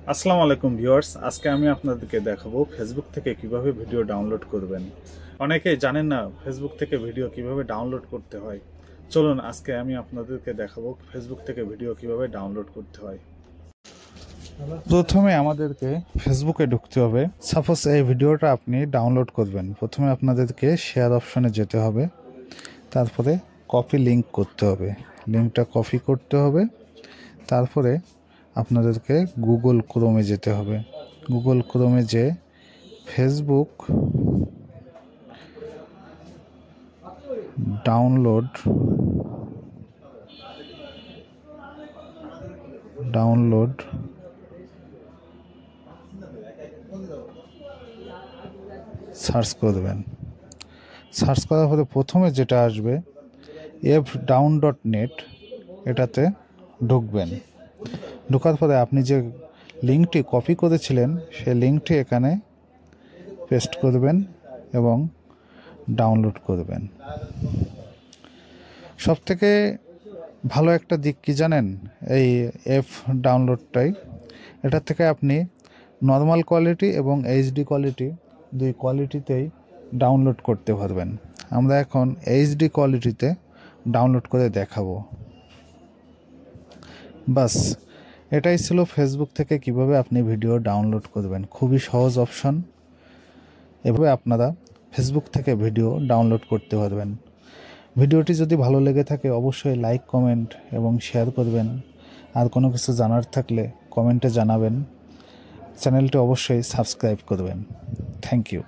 আসসালামু আলাইকুম ভিউয়ার্স, আজকে আমি আপনাদেরকে দেখাবো ফেসবুক থেকে কিভাবে ভিডিও ডাউনলোড করবেন। অনেকেই জানেন না ফেসবুক থেকে ভিডিও কিভাবে ডাউনলোড করতে হয়। চলুন আজকে আমি আপনাদেরকে দেখাবো ফেসবুক থেকে ভিডিও কিভাবে ডাউনলোড করতে হয়। প্রথমে আমাদেরকে ফেসবুকে ঢুকতে হবে। সাপোজ এই ভিডিওটা আপনি ডাউনলোড করবেন, প্রথমে আপনাদেরকে শেয়ার অপশনে যেতে হবে, তারপরে কপি লিংক করতে হবে, লিঙ্কটা কপি করতে হবে। তারপরে আপনাদেরকে গুগল ক্রোমে যেতে হবে, গুগল ক্রোমে যে ফেসবুক ডাউনলোড সার্চ করবেন। সার্চ করার পরে প্রথমে যেটা আসবে fdown.net, এটাতে ঢুকবেন। ঢোকার পরে আপনি যে লিঙ্কটি কপি করেছিলেন সেই লিঙ্কটি এখানে পেস্ট করবেন এবং ডাউনলোড করবেন। সবথেকে ভালো একটা দিক কি জানেন, এই ডাউনলোডটাই, এটার থেকে আপনি নর্মাল কোয়ালিটি এবং এইচডি কোয়ালিটি দুই কোয়ালিটিতেই ডাউনলোড করতে পারবেন। আমরা এখন এইচডি কোয়ালিটিতে ডাউনলোড করে দেখাবো। বাস, এটাই ছিল ফেসবুক থেকে কিভাবে আপনি ভিডিও ডাউনলোড করবেন। খুবই সহজ অপশন, এভাবে আপনারা ফেসবুক থেকে ভিডিও ডাউনলোড করতে পারবেন। ভিডিওটি যদি ভালো লেগে থাকে অবশ্যই লাইক, কমেন্ট এবং শেয়ার করবেন। আর কোনো কিছু জানার থাকলে কমেন্টে জানাবেন। চ্যানেলটি অবশ্যই সাবস্ক্রাইব করবেন। Thank you.